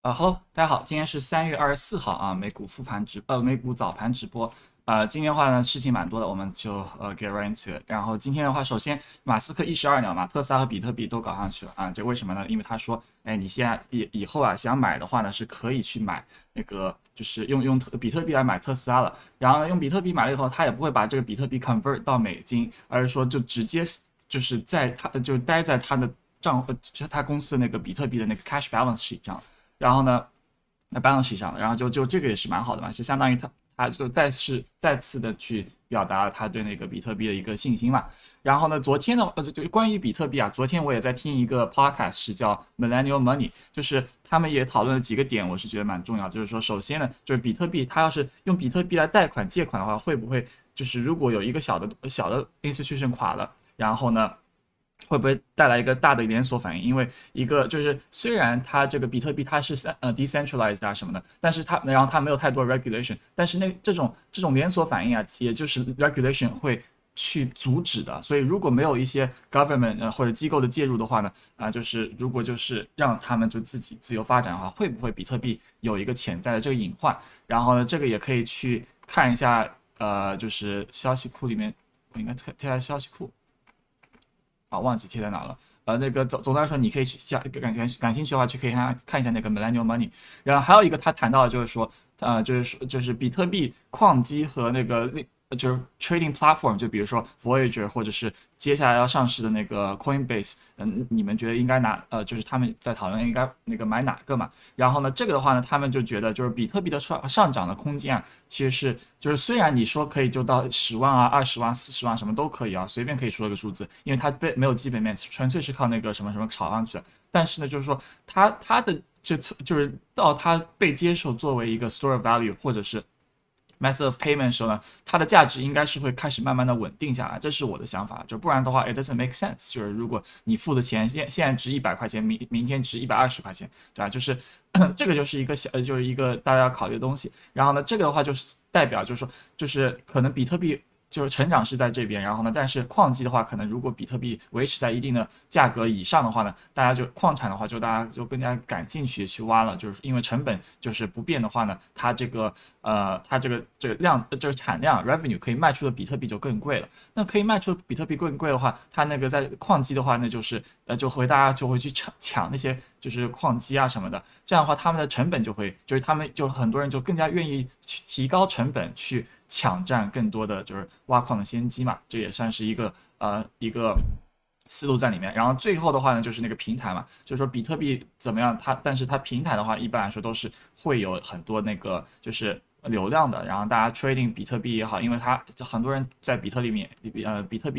Hello，大家好，今天是3月24号啊，美股早盘直播。今天的话呢，事情蛮多的，我们就get right into it。然后今天的话，首先马斯克12鸟嘛，特斯拉和比特币都搞上去了啊，这为什么呢？因为他说，哎，你现在以后啊想买的话呢，是可以去买那个，就是用比特币来买特斯拉了。然后呢，用比特币买了以后，他也不会把这个比特币 convert 到美金，而是说就直接就是待在他的就是他公司的那个比特币的那个 cash balance sheet 上。然后呢，那 balance sheet 上的，然后就这个也是蛮好的嘛，就相当于他就再次的去表达了他对那个比特币的一个信心嘛。然后呢，昨天的就关于比特币啊，昨天我也在听一个 podcast，是叫 Millennial Money，就是他们也讨论了几个点，我是觉得蛮重要。就是说，首先呢，就是比特币，它要是用比特币来贷款借款的话，会不会就是如果有一个小的 institution 垮了，然后呢？会不会带来一个大的连锁反应？因为一个就是虽然它这个比特币它是decentralized 啊什么的，但是然后它没有太多 regulation，但是这种连锁反应啊，也就是 regulation 会去阻止的。所以如果没有一些 government 或者机构的介入的话呢，就是如果就是让他们就自己自由发展的话，会不会比特币有一个潜在的这个隐患？然后呢，这个也可以去看一下，就是消息库里面，我应该贴在消息库。忘记贴在哪了。那个总的来说，你可以去感兴趣的话，去可以看一下那个 Millennial Money。然后还有一个他谈到的就是说，就是比特币矿机和那个就是 trading platform，就比如说 Voyager 或者是接下来要上市的那个 Coinbase，你们觉得应该就是他们在讨论应该那个买哪个嘛？然后呢，这个的话呢，他们就觉得就是比特币的上涨的空间啊，其实就是虽然你说可以就到10万啊、20万、40万什么都可以啊，随便可以说一个数字，因为它没有基本面，纯粹是靠那个什么什么炒上去的。但是呢，就是说它的就是到它被接受作为一个 store value 或者是 method of payment 的时候呢，它的价值应该是会开始慢慢的稳定下来，这是我的想法。就不然的话，it doesn't make sense。就是如果你付的钱现在值100块钱，明天值120块钱，对吧？就是这个就是一个就是一个大家要考虑的东西。然后呢，这个的话就是代表就是说，就是可能比特币就是成长是在这边，然后呢，但是矿机的话，可能如果比特币维持在一定的价格以上的话呢，大家就矿产的话，就大家就更加感兴趣去挖了，就是因为成本就是不变的话呢，它这个这个产量 revenue 可以卖出的比特币就更贵了。那可以卖出的比特币更贵的话，它那个在矿机的话，那就是大家就会去抢那些就是矿机啊什么的，这样的话他们的成本就是他们就很多人就更加愿意去提高成本去抢占更多的就是挖矿的先机嘛，这也算是一个思路在里面。然后最后的话呢，就是那个平台嘛，就是说比特币怎么样，但是它平台的话，一般来说都是会有很多那个就是流量的。然后大家 trading 比特币也好，因为它很多人在比特币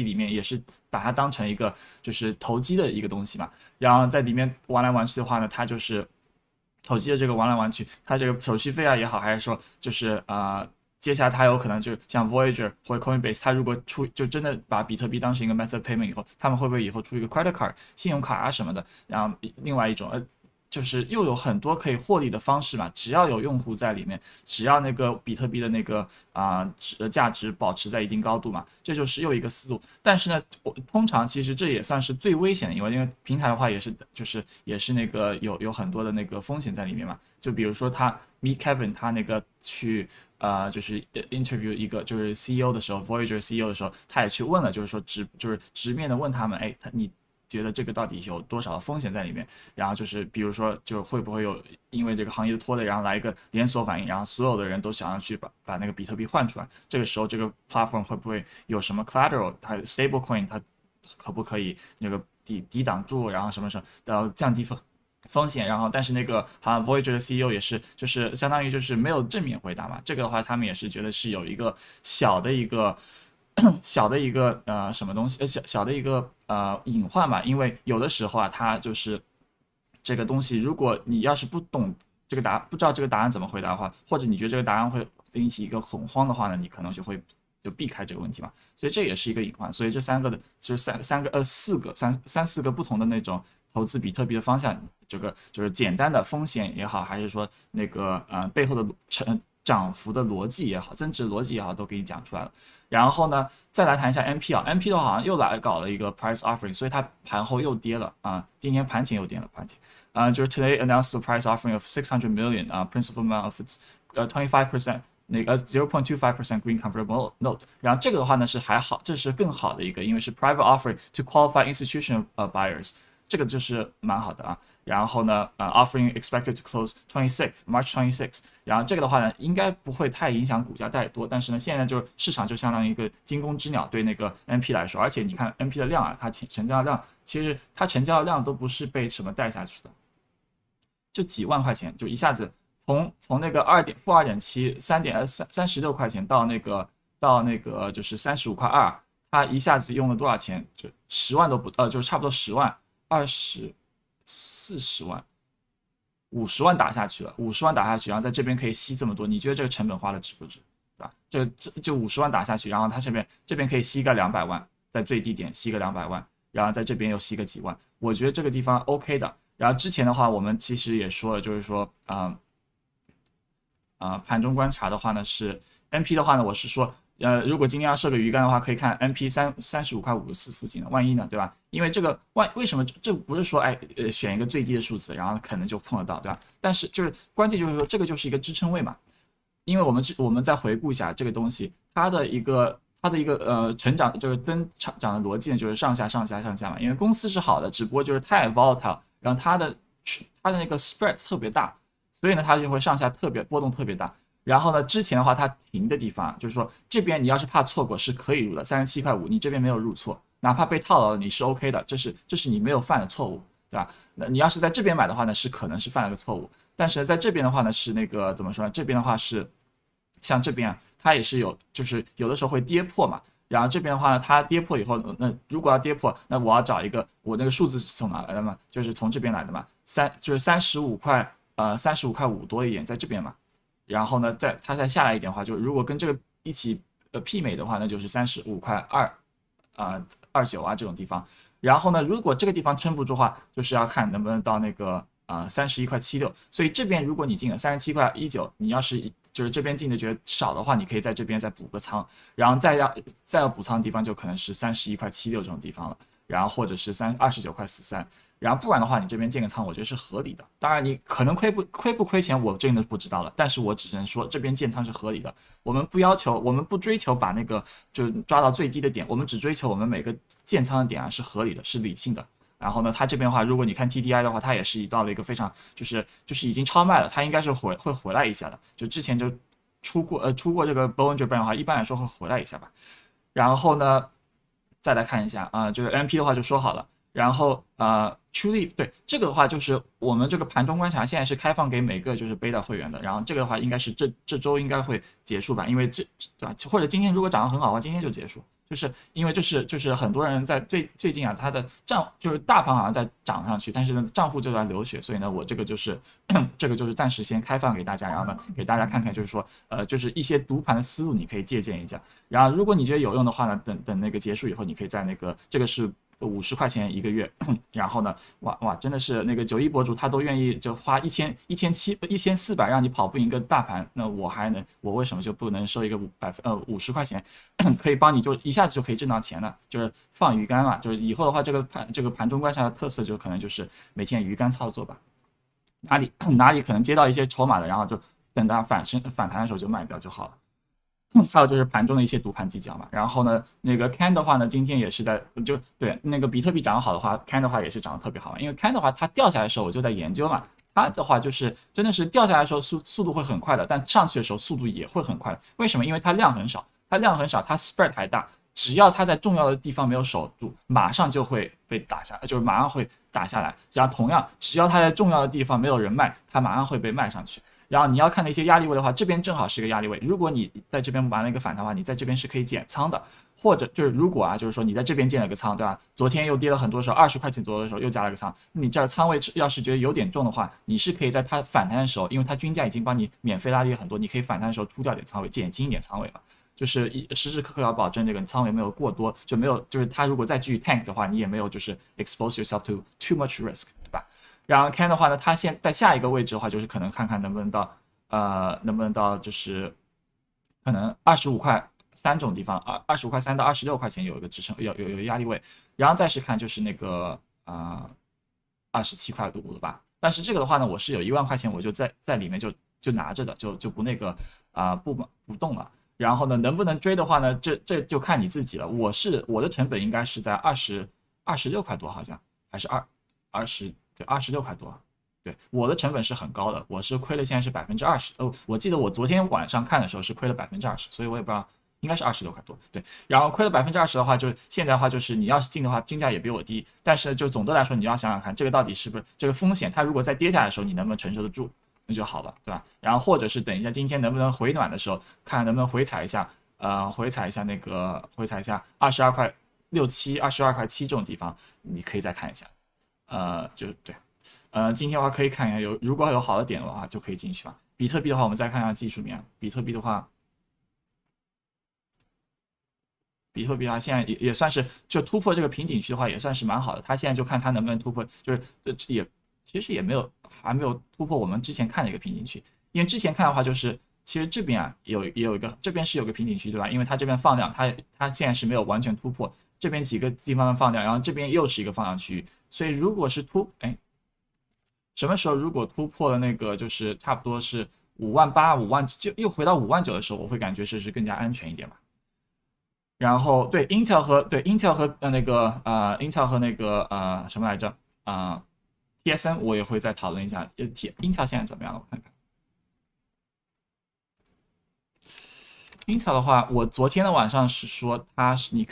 里面也是把它当成一个就是投机的一个东西嘛。然后在里面玩来玩去的话呢，它就是投机的这个玩来玩去，它这个手续费啊也好，还是说就是接下来它有可能就像 Voyager 或者 Coinbase，它如果就真的把比特币当成一个 method payment 以后，他们会不会以后出一个 credit card 信用卡啊什么的？然后另外一种就是又有很多可以获利的方式嘛，只要有用户在里面，只要那个比特币的那个价值保持在一定高度嘛，这就是又一个思路。但是呢，通常其实这也算是最危险的，因为平台的话也是那个有很多的那个风险在里面嘛。就比如说Meet Kevin 他那个去就是 interview 一个就是 CEO 的时候，Voyager CEO 的时候，他也去问了，就是说就是直面的问他们，哎，你觉得这个到底有多少的风险在里面？然后就是比如说，就会不会有因为这个行业的拖累，然后来一个连锁反应，然后所有的人都想要去把那个比特币换出来，这个时候这个 platform 会不会有什么 collateral？它 stable coin 它可不可以那个抵挡住，然后什么什么，然后降低风险，然后但是那个好像 Voyager 的 CEO 也是，就是相当于就是没有正面回答嘛。这个的话，他们也是觉得是有一个小的一个小的一个什么东西，小的一个隐患嘛。因为有的时候啊，它就是这个东西，如果你要是不懂这个不知道这个答案怎么回答的话，或者你觉得这个答案会引起一个恐慌的话呢，你可能就避开这个问题嘛。所以这也是一个隐患。所以这三个的就是四个不同的那种投资比特币的方向，这个就是简单的风险也好，还是说那个背后的涨幅的逻辑也好，增值逻辑也好，都给你讲出来了。然后呢，再来谈一下 MP 啊，MP 的话好像又来搞了一个 price offering，所以它盘后又跌了啊，今天盘前又跌了盘前。就是 today announced the price offering of 600 million principal amount of its 25%那个0.25% green convertible note， 然后这个的话呢是还好，这是更好的一个，因为是 private offering to qualify institutional buyers， 这个就是蛮好的啊。然后呢offering expected to close March 26， 然后这个的话呢应该不会太影响股价太多，但是呢现在就市场就相当于一个惊弓之鸟对那个 NP 来说，而且你看 NP 的量啊，它成交量其实它成交量都不是被什么带下去的，就几万块钱就一下子。从那个-2.7 36块钱到那个就是35.2块，它一下子用了多少钱？就10万都不就是差不多10万、40万、50万打下去了，50万打下去，然后在这边可以吸这么多，你觉得这个成本花的值不值？对吧？这就50万打下去，然后它这边可以吸个200万，在最低点吸个200万，然后在这边又吸个几万，我觉得这个地方 OK 的。然后之前的话，我们其实也说了，就是说盘中观察的话呢，是 NP 的话呢，我是说，如果今天要设个鱼竿的话，可以看 NP 35.54附近的，万一呢，对吧？因为这个为什么这不是说选一个最低的数字，然后可能就碰得到，对吧？但是就是关键就是说，这个就是一个支撑位嘛，因为我们再回顾一下这个东西，它的一个成长这个增长的逻辑呢，就是上下嘛，因为公司是好的，只不过就是太 volatile， 然后它的那个 spread 特别大。所以呢，它就会上下波动特别大。然后呢，之前的话它停的地方，就是说这边你要是怕错过是可以入的，37.5，你这边没有入错，哪怕被套牢了你是 OK 的，这是你没有犯的错误，对吧？那你要是在这边买的话呢，是可能是犯了个错误，但是在这边的话呢，是那个怎么说呢？这边的话是像这边它也是就是有的时候会跌破嘛。然后这边的话呢，它跌破以后，那如果要跌破，那我要找一个我那个数字是从哪来的嘛？就是从这边来的嘛，就是35块。35.5多一点，在这边嘛，然后呢，它再下来一点的话，就如果跟这个一起媲美的话，那就是35.229啊这种地方。然后呢，如果这个地方撑不住的话，就是要看能不能到那个31.76。所以这边如果你进了37.19，你要是就是这边进的觉得少的话，你可以在这边再补个仓，然后再要补仓的地方就可能是31.76这种地方了，然后或者是29.43。然后不然的话，你这边建个仓，我觉得是合理的。当然，你可能亏不亏钱，我真的不知道了。但是我只能说，这边建仓是合理的。我们不追求把那个就抓到最低的点，我们只追求我们每个建仓的点啊是合理的，是理性的。然后呢，它这边的话，如果你看 TDI 的话，它也是到了一个非常就是已经超卖了，它应该是会回来一下的。就之前就出过这个 Bollinger Band 的话，一般来说会回来一下吧。然后呢，再来看一下就是 MP 的话就说好了。然后Truly 对这个的话，就是我们这个盘中观察现在是开放给每个就是贝塔会员的。然后这个的话，应该是这周应该会结束吧，因为对吧？或者今天如果涨得很好的话，今天就结束。就是因为就是很多人在最近啊，他的就是大盘好像在涨上去，但是呢账户就在流血，所以呢我这个就是暂时先开放给大家，然后呢给大家看看，就是说就是一些读盘的思路你可以借鉴一下。然后如果你觉得有用的话呢，等那个结束以后，你可以在那个这个是50块钱一个月，然后呢，哇，真的是那个91博主他都愿意就花1400让你跑不赢个大盘，那我为什么就不能收一个50块钱，可以帮你就一下子就可以挣到钱呢？就是放鱼竿嘛，就是以后的话，这个盘中观察的特色就可能就是每天鱼竿操作吧，哪里可能接到一些筹码的，然后就等它反弹的时候就卖掉就好了。还有就是盘中的一些读盘技巧嘛，然后呢，那个 Can 的话呢，今天也是就对那个比特币涨得好的话 ，Can 的话也是涨得特别好，因为 Can 的话它掉下来的时候我就在研究嘛，它的话就是真的是掉下来的时候速度会很快的，但上去的时候速度也会很快。为什么？因为它量很少，它 spread 还大，只要它在重要的地方没有守住，马上就会被打下，就是马上会打下来。然后同样，只要它在重要的地方没有人卖，它马上会被卖上去。然后你要看的一些压力位的话，这边正好是一个压力位。如果你在这边玩了一个反弹的话，你在这边是可以减仓的。或者就是如果就是说你在这边建了个仓，对吧？昨天又跌了很多的时候，20块钱左右的时候又加了个仓，你这仓位要是觉得有点重的话，你是可以在它反弹的时候，因为它均价已经帮你免费拉低很多，你可以反弹的时候出掉点仓位，减轻一点仓位嘛。就是时时刻刻要保证这个仓位没有过多，就没有就是它如果再继续 tank 的话，你也没有就是 expose yourself to too much risk， 对吧？然后 Can 的话呢，它现在下一个位置的话，就是可能看看能不能到就是可能25.3这种地方25.3到26块钱有一个支撑，有一个压力位，然后再是看就是那个27.5了吧。但是这个的话呢，我是有1万块钱，我就在里面就拿着的，就不那个不动了。然后呢，能不能追的话呢，这就看你自己了。我的成本应该是在26块多，好像还是26块多。对，我的成本是很高的，我是亏了，现在是20%。我记得我昨天晚上看的时候是亏了20%，所以我也不知道，应该是26块多。对，然后亏了20%的话，就是现在的话，就是你要是进的话，均价也比我低，但是就总的来说，你要想想看，这个到底是不是这个风险，它如果再跌下来的时候，你能不能承受得住，那就好了，对吧？然后或者是等一下今天能不能回暖的时候，看能不能回踩一下，回踩一下22.67块、22.7块这种地方，你可以再看一下，就是对。今天的话可以看一下，如果有好的点的话，就可以进去了。比特币的话，我们再看一下技术面。比特币的话，现在也算是就突破这个瓶颈区的话，也算是蛮好的。它现在就看它能不能突破，就是其实也还没有突破我们之前看的一个瓶颈区。因为之前看的话，就是其实这边也有一个，这边是有个瓶颈区，对吧？因为它这边放量，它现在是没有完全突破这边几个地方的放量，然后这边又是一个放量区域，所以如果是什么时候如果突破了那个就是差不多是5万8、5万，就又回到5万9的时候，我会感觉是更加安全一点吧。然后对 Intel 和Intel 和那个什么来着TSN 我也会再讨论一下。Intel 现在怎么样了？我看看。Intel 的话，我昨天的晚上是说它是你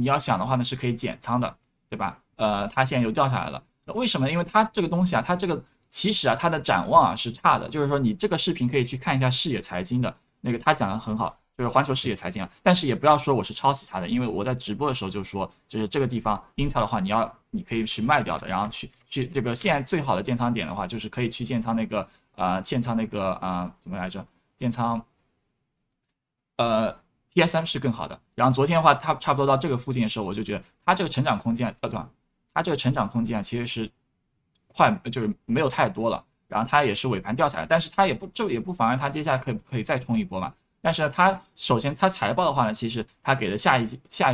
要想的话呢是可以减仓的，对吧？它现在又掉下来了。为什么？因为它这个东西啊，它这个其实啊，它的展望啊是差的。就是说，你这个视频可以去看一下视野财经的那个，他讲的很好，就是环球视野财经啊。但是也不要说我是抄袭他的，因为我在直播的时候就说，就是这个地方 Intel 的话，你可以是卖掉的，然后去这个现在最好的建仓点的话，就是可以去建仓怎么来着？建仓TSM 是更好的。然后昨天的话，它差不多到这个附近的时候，我就觉得它这个成长空间，对吧？它这个成长空间啊，其实是就是没有太多了。然后它也是尾盘掉下来，但是它也不妨碍它接下来可以再冲一波嘛。但是呢，它首先它财报的话呢，其实它给的下一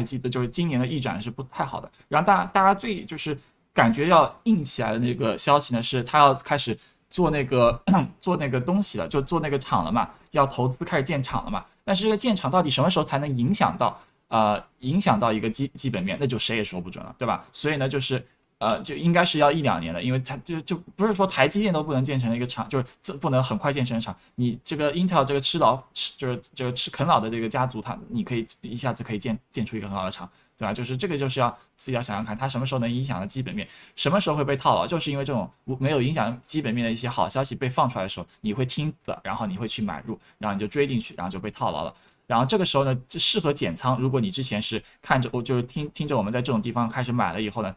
季的就是今年的预展是不太好的。然后大家最就是感觉要硬起来的那个消息呢，是它要开始做那个做那个东西了，就做那个厂了嘛，要投资开始建厂了嘛。但是这个建厂到底什么时候才能影响到一个基本面，那就谁也说不准了，对吧？所以呢，就应该是要1、2年的，因为它就不是说台积电都不能建成的一个厂，就是这不能很快建成的厂。你这个 Intel 这个就是这个啃老的这个家族，你可以一下子可以建出一个很好的厂，对吧？就是这个就是要自己要想想看，它什么时候能影响到基本面，什么时候会被套牢，就是因为这种没有影响基本面的一些好消息被放出来的时候，你会听的，然后你会去买入，然后你就追进去，然后就被套牢了。然后这个时候呢，适合减仓。如果你之前是看着，就是听着我们在这种地方开始买了以后呢，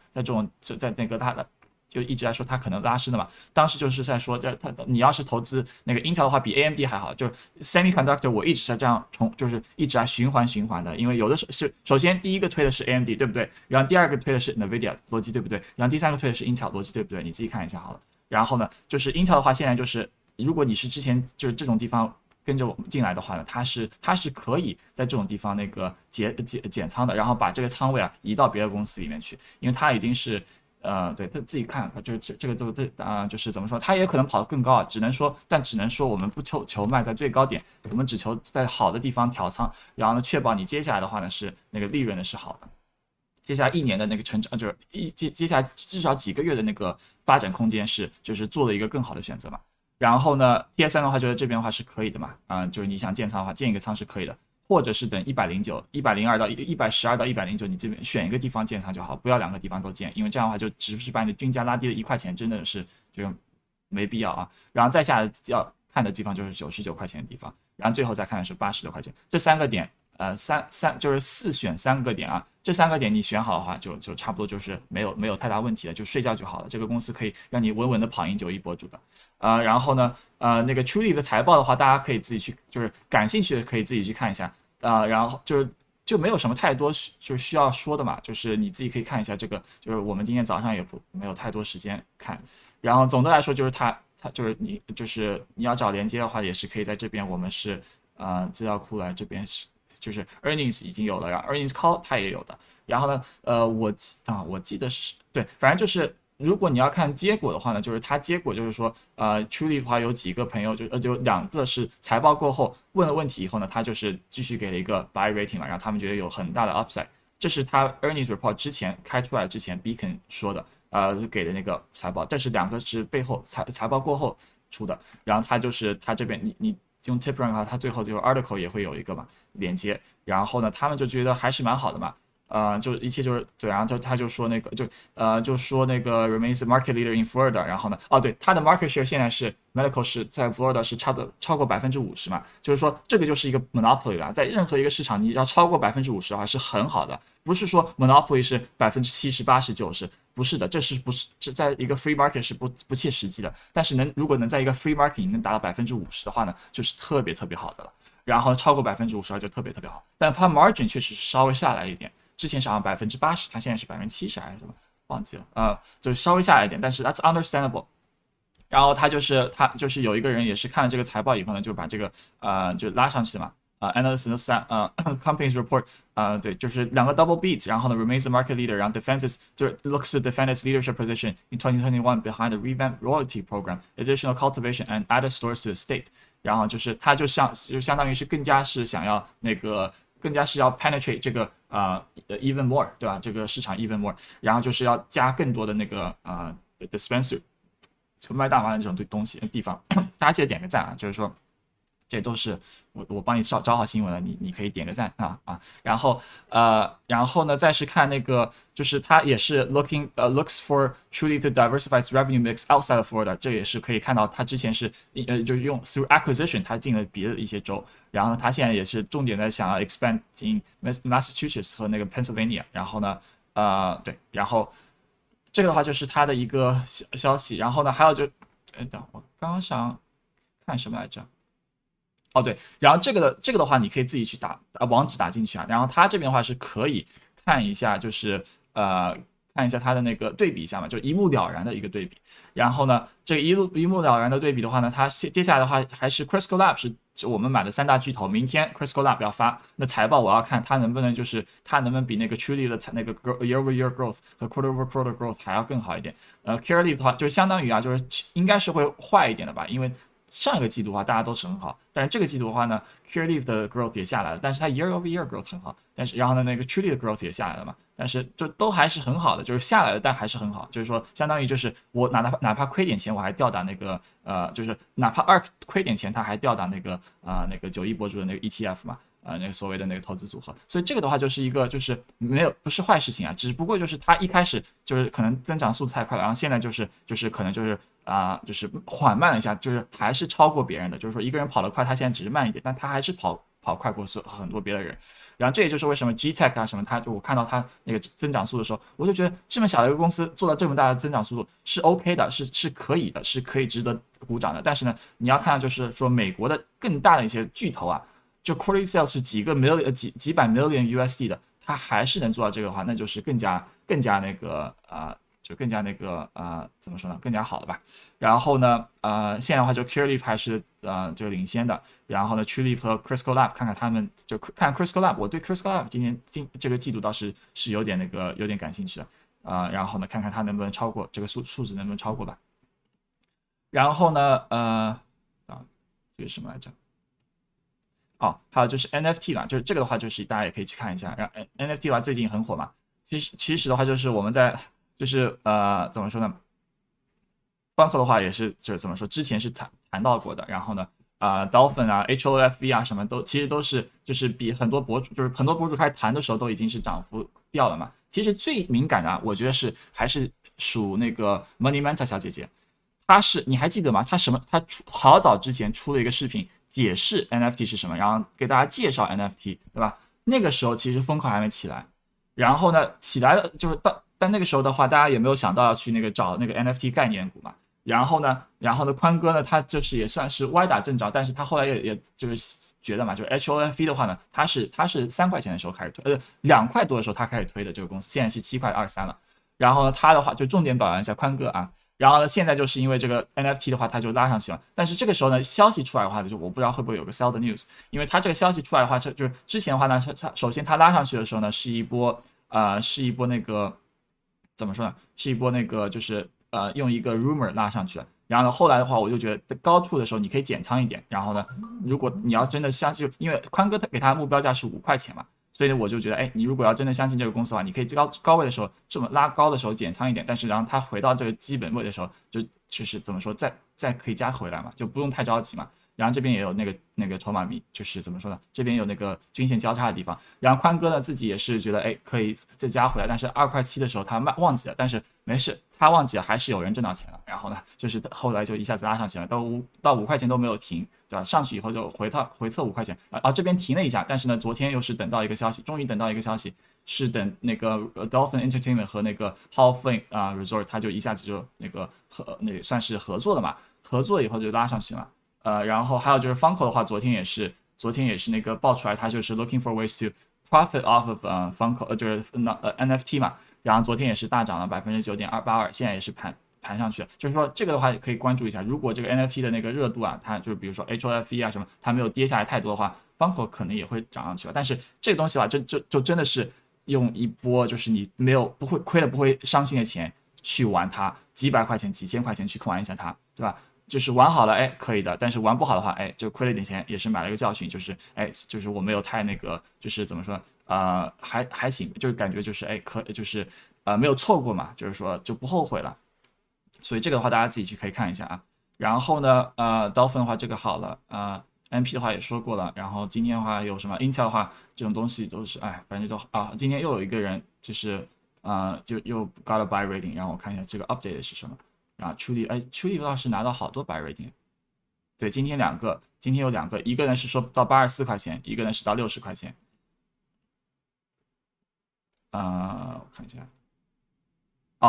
在那个它的就一直在说它可能拉升的嘛。当时就是在说，你要是投资那个 Intel 的话，比 AMD 还好。就是 semiconductor 我一直在这样就是一直在循环的。因为有的时候是首先第一个推的是 AMD 对不对？然后第二个推的是 NVIDIA 逻辑对不对？然后第三个推的是 Intel 逻辑对不对？你自己看一下好了。然后呢，就是 Intel 的话，现在就是如果你是之前就是这种地方跟着我们进来的话呢，它是可以在这种地方那个减仓的，然后把这个仓位啊移到别的公司里面去，因为它已经是对他自己看，就是这个就是怎么说，它也可能跑得更高啊，只能说我们不求卖在最高点，我们只求在好的地方调仓，然后呢确保你接下来的话呢是那个利润呢是好的。接下来1年的那个成长，就是接下来至少几个月的那个发展空间就是做了一个更好的选择嘛。然后呢，TSM 的话，觉得这边的话是可以的嘛，就是你想建仓的话，建一个仓是可以的，或者是等109、102到112到109，你这边选一个地方建仓就好，不要2个地方都建，因为这样的话就只是把你的均价拉低了1块钱，真的是就没必要啊。然后再下来要看的地方就是99块钱的地方，然后最后再看的是86块钱，这3个点。就是4选3个点啊，这3个点你选好的话，就差不多就是没有太大问题了，就睡觉就好了。这个公司可以让你稳稳的跑赢91博主的。然后呢，那个 Truly 的财报的话，大家可以自己去，就是感兴趣的可以自己去看一下。然后就没有什么太多就需要说的嘛，就是你自己可以看一下这个，就是我们今天早上也没有太多时间看。然后总的来说就是它就是你要找连接的话，也是可以在这边，我们是资料库来这边是。就是 earnings 已经有了，然后 earnings call 它也有的。然后呢，我记得是对，反正就是如果你要看结果的话呢，就是它结果就是说Truly 的话有几个朋友就2个是财报过后问了问题以后呢，他就是继续给了一个 buy rating 嘛，然后他们觉得有很大的 upside。这是他 earnings report 之前开出来之前 Beacon 说的，给的那个财报，这是2个是背后财报过后出的，然后他这边你用 Tipper 的话，他最后这个 article 也会有一个嘛连接，然后呢，他们就觉得还是蛮好的嘛，就一切就是对，然后他就说那个就说那个 remains market leader in Florida， 然后呢，对，他的 market share 现在是 medical 是在 Florida 是差不多超过50%嘛，就是说这个就是一个 monopoly 啦，在任何一个市场你要超过50%的话是很好的，不是说 monopoly 是70%、80%、90%。不是的，不是这在一个 free market 是不切实际的。但是如果能在一个 free market 你能达到50%的话呢，就是特别特别好的了。然后超过50%就特别特别好。但它 margin 确实是稍微下来一点，之前是好像80%，它现在是70%还是什么，忘记了就是稍微下来一点，但是 that's understandable。然后他就是有一个人也是看了这个财报以后呢，就把这个就拉上去嘛。analysts companies report 对，就是2个 double beats， 然后呢 remains the market leader， 然后 defenses 就是 looks to defend its leadership position in 2021 behind the revamped royalty program, additional cultivation and added stores to the state。然后就是他就相当于是更加是想要更加是要 penetrate 这个even more， 对吧？这个市场 even more， 然后就是要加更多的那个dispensary， 就卖大麻的这种东西的地方。大家记得点个赞啊，就是说。这都是我帮你找好新闻了，你可以点个赞然后呢，再是看那个，就是它也是 looks for truly to diversify its revenue mix outside of Florida， 这也是可以看到它之前是就是用 through acquisition， 它进了别的一些州，然后呢，它现在也是重点的想要 expand in Massachusetts 和那个 Pennsylvania， 然后呢，对，然后这个的话就是它的一个消息，然后呢，还有等我刚刚想看什么来着？对，然后这个的话，你可以自己去网址打进去啊。然后它这边的话是可以看一下，就是看一下它的那个对比一下嘛，就一目了然的一个对比。然后呢，这个一目了然的对比的话呢，它接下来的话还是 Crisco Lab 是我们买的3大巨头，明天 Crisco Lab 要发，那财报我要看它能不能比那个 Truly 的那个 year over year growth 和 quarter over quarter growth 还要更好一点。Curaleaf 的话就是相当于就是应该是会坏一点的吧，因为。上一个季度的话，大家都是很好，但是这个季度的话呢 ，Curaleaf 的 growth 也下来了，但是它 year over year growth 很好，但是然后呢，那个 Truly 的 growth 也下来了嘛，但是就都还是很好的，就是下来了，但还是很好，就是说相当于就是我哪怕亏点钱，我还吊打那个就是哪怕亏点钱，它还吊打那个那个91博主的那个 ETF 嘛。那个所谓的那个投资组合，所以这个的话就是一个就是不是坏事情啊，只不过就是它一开始就是可能增长速度太快了，然后现在就是可能就是就是缓慢了一下，就是还是超过别人的，就是说一个人跑得快，他现在只是慢一点，但他还是跑快过很多别的人。然后这也就是为什么 GTech 啊什么，我看到它那个增长速度的时候，我就觉得这么小的一个公司做到这么大的增长速度是 OK 的，是可以的，是可以值得鼓掌的。但是呢，你要看到就是说美国的更大的一些巨头啊。就 quarterly sales 是几百 million USD 的，它还是能做到这个的话，那就是更加那个就更加那个怎么说呢，更加好了吧。然后呢现在的话就 Curaleaf 还是这个领先的，然后呢 Trulieve 和 Crisco Lab 看看他们就看 Crisco Lab， 我对 Crisco Lab 这个季度倒是有点感兴趣的然后呢看看它能不能超过这个数值能不能超过吧。然后呢这个什么来着？还有就是 NFT 吧，就是这个的话，就是大家也可以去看一下。然后 NFT 的话，最近很火嘛。其实的话，就是我们在就是怎么说呢？方克的话也是就是怎么说，之前是谈到过的。然后呢Dolphin 啊 HOFV 啊什么其实都是就是比很多博主开始谈的时候都已经是涨幅掉了嘛。其实最敏感的我觉得还是属那个 Money Manta 小姐姐，你还记得吗？她好早之前出了一个视频。解释 NFT 是什么，然后给大家介绍 NFT， 对吧？那个时候其实风口还没起来，然后呢起来了，就是但那个时候的话，大家也没有想到要去那个找那个 NFT 概念股嘛。然后呢，宽哥呢，他就是也算是歪打正着，但是他后来也就是觉得嘛，就是 HOFV 的话呢，他是3块钱的时候开始推，2块多的时候他开始推的这个公司，现在是7块23了。然后呢，他的话就重点表扬一下宽哥啊。然后呢，现在就是因为这个 NFT 的话，它就拉上去了。但是这个时候呢，消息出来的话，就我不知道会不会有个 sell the news， 因为它这个消息出来的话，就是之前的话呢，首先它拉上去的时候呢，是一波那个怎么说呢？是一波那个就是用一个 rumor 拉上去了。然后呢，后来的话，我就觉得在高处的时候你可以减仓一点。然后呢，如果你要真的相信，因为宽哥他给他的目标价是5块钱嘛，所以呢，我就觉得，哎，你如果要真的相信这个公司的话，你可以高位的时候这么拉高的时候减仓一点，但是然后它回到这个基本位的时候，就是怎么说，再可以加回来嘛，就不用太着急嘛。然后这边也有那个筹码密，就是怎么说呢？这边有那个均线交叉的地方。然后宽哥呢自己也是觉得，哎，可以再加回来，但是2块7的时候他忘记了，但是没事，他忘记了还是有人挣到钱了。然后呢，就是后来就一下子拉上去了，到五块钱都没有停，对吧？上去以后就回测5块钱，这边停了一下，但是呢，昨天又是等到一个消息，终于等到一个消息，是等那个Dolphin Entertainment 和那个 Hall of Fame Resort， 他就一下子就那个算是合作了嘛，合作以后就拉上去了。然后还有就是 Funko 的话，昨天也是那个爆出来，它就是 looking for ways to profit off of Funko，就是NFT 嘛。然后昨天也是大涨了9.282%，现在也是盘上去了。就是说这个的话也可以关注一下，如果这个 NFT 的那个热度啊，它就是比如说 HOFE 啊什么，它没有跌下来太多的话，Funko 可能也会涨上去了。但是这个东西吧，就真的是用一波就是你不会亏了不会伤心的钱去玩它，几百块钱、几千块钱去玩一下它，对吧？就是玩好了，哎，可以的，但是玩不好的话，哎，就亏了点钱，也是买了一个教训，就是哎，就是我没有太那个，就是怎么说，还行，就是感觉就是哎，就是没有错过嘛，就是说就不后悔了，所以这个的话大家自己去可以看一下啊。然后呢，Dolphin 的话这个好了，MP 的话也说过了，然后今天的话有什么 Intel 的话这种东西都是哎，反正都今天又有一个人就是就又 got a buy rating，然后我看一下这个 update 是什么。Truly 倒是拿到好多 buy rating， 对，今天有两个，一个呢是说到84块钱，一个呢是到60块钱。我看一下，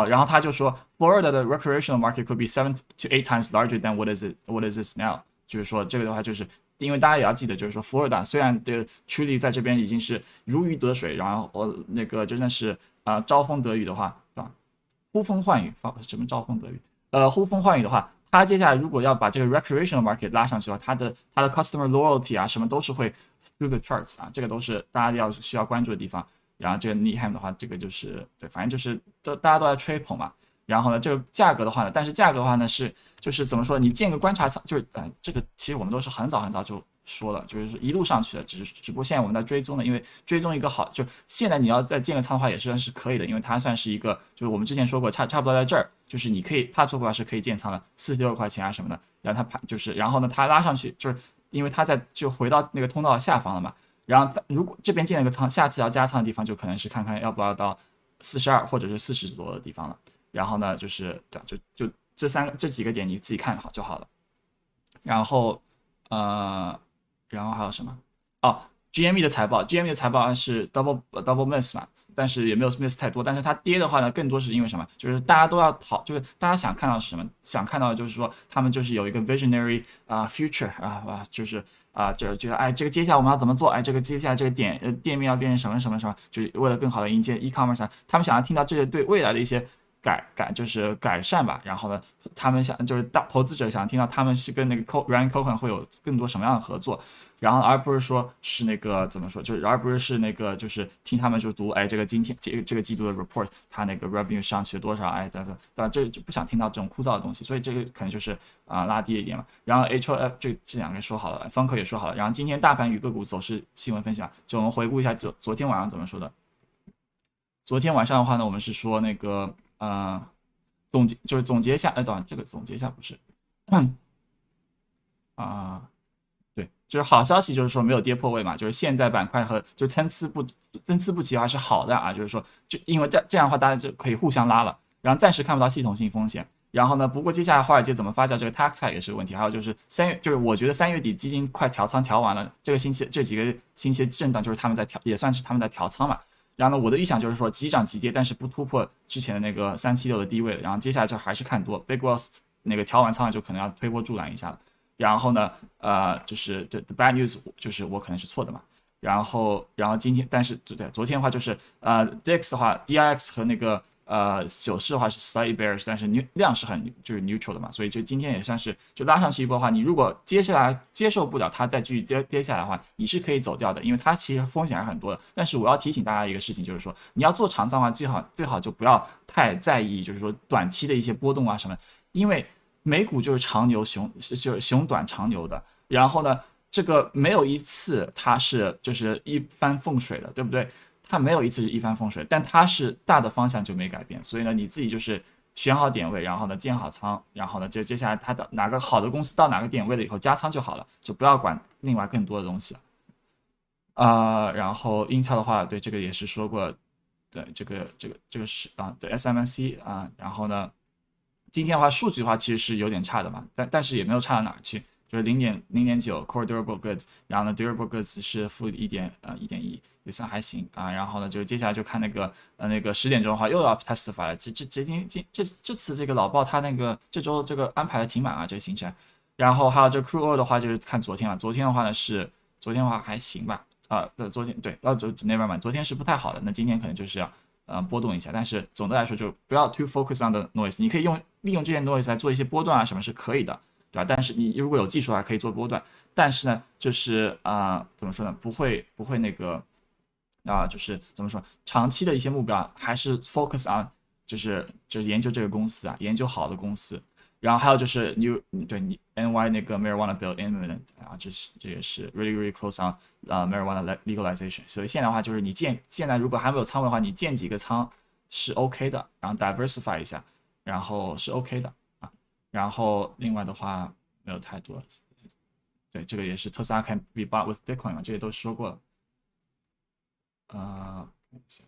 然后他就说 Florida 的 recreational market could be 7 to 8 times larger than what is this now， 就是说这个的话就是。因为大家也要记得，就是说，Florida 虽然的 Truly 在这边已经是如鱼得水，然后那个真的是招风得雨的话，对吧？呼风唤雨，什么招风得雨？呼风唤雨的话，它接下来如果要把这个 recreational market 拉上去的话，它的 customer loyalty 啊，什么都是会 through the charts 啊，这个都是大家需要关注的地方。然后这个 Needham 的话，这个就是对，反正就是大家都在吹捧嘛。然后呢，这个价格的话呢，但是价格的话呢就是怎么说，你建个观察仓，就是这个其实我们都是很早就说了，就是一路上去的，只不过现在我们在追踪的，因为追踪一个好，就现在你要再建个仓的话也算是可以的，因为它算是一个，就是我们之前说过差不多在这儿，就是你可以怕错过来是可以建仓的，46块钱啊什么的，然后它然后呢它拉上去，就是因为它就回到那个通道下方了嘛，然后如果这边建了个仓，下次要加仓的地方就可能是看看要不要到42或者是40多的地方了。然后呢，就是对，就这几个点你自己看好就好了。然后然后还有什么？GME 的财报，GME 的财报是 double miss 嘛，但是也没有 miss 太多。但是它跌的话呢，更多是因为什么？就是大家都要就是大家想看到是什么？想看到的就是说他们就是有一个 visionary future 就是就觉得哎，这个接下来我们要怎么做？哎，这个接下来这个店面要变成什么什么什么？就是为了更好的迎接 e-commerce，他们想要听到这些对未来的一些。就是改善吧，然后呢，他们就是投资者想听到他们是跟那个 Ryan Cohen 会有更多什么样的合作，然后而不是说是那个怎么说，就是而不是那个就是听他们就读这个今天这个季度的 report， 他那个 revenue 上去了多少，这就不想听到这种枯燥的东西，所以这个可能就是拉低一点嘛。然后 HOF 这两个说好了，方科也说好了，然后今天大盘与个股走势新闻分享，就我们回顾一下昨天晚上怎么说的。昨天晚上的话呢，我们是说那个。总结一下，等会这个总结一下不是，对，就是好消息，就是说没有跌破位嘛，就是现在板块和就参差不齐的话是好的啊，就是说就因为这样的话大家就可以互相拉了，然后暂时看不到系统性风险，然后呢，不过接下来华尔街怎么发酵这个 tax cut 也是个问题，还有就是就是我觉得3月底基金快调仓调完了，这几个星期的震荡就是他们在也算是他们在调仓嘛。然后呢，我的预想就是说急涨急跌，但是不突破之前的那个376的低位了。然后接下来就还是看多 ，Big Wells 那个调完仓就可能要推波助澜一下了。然后呢，就是the bad news 就是我可能是错的嘛。然后今天，但是对昨天的话就是DIX 的话 ，DIX 和那个走势的话是 slightly bearish， 但是量是很就是 neutral 的嘛，所以就今天也算是就拉上去一波的话，你如果接下来接受不了它再继续跌下来的话，你是可以走掉的，因为它其实风险还是很多的。但是我要提醒大家一个事情，就是说你要做长仓的话，最好就不要太在意，就是说短期的一些波动啊什么，因为美股就是长牛就是熊短长牛的，然后呢，这个没有一次它是就是一帆风水的，对不对？它没有一次是一帆风水，但它是大的方向就没改变，所以呢，你自己就是选好点位，然后呢建好仓，然后呢就接下来它的哪个好的公司到哪个点位了以后加仓就好了，就不要管另外更多的东西了。然后英超的话，对这个也是说过，对这个是对 SMNC 然后呢，今天的话数据的话其实是有点差的嘛，但是也没有差到哪儿去，就是0.9 core durable goods，然后呢 durable goods 是负1.1，也算还行然后呢就接下来就看那个10点钟的话又要 testify 了，这次这个老鲍他那个这周这个安排的挺满这个行程，然后还有这 crude oil 的话就是看昨天了，昨天的话呢昨天的话还行吧。昨天对，never mind，昨天是不太好的，那今天可能就是要波动一下，但是总的来说就不要 too focus on the noise，你可以利用这些 noise 来做一些波段什么是可以的，对吧？但是你如果有技术可以做波段，但是呢，就是怎么说呢，不会那个就是怎么说，长期的一些目标还是 focus on，就是研究这个公司研究好的公司。然后还有就是你 NY 那个 marijuana bill imminent 这也是 really close on marijuana legalization， 所以现在的话就是你现在如果还没有仓位的话，你建几个仓是 OK 的，然后 diversify 一下，然后是 OK 的然后另外的话没有太多，对，这个也是特斯拉 can be bought with Bitcoin 嘛，这些都说过了，看一下。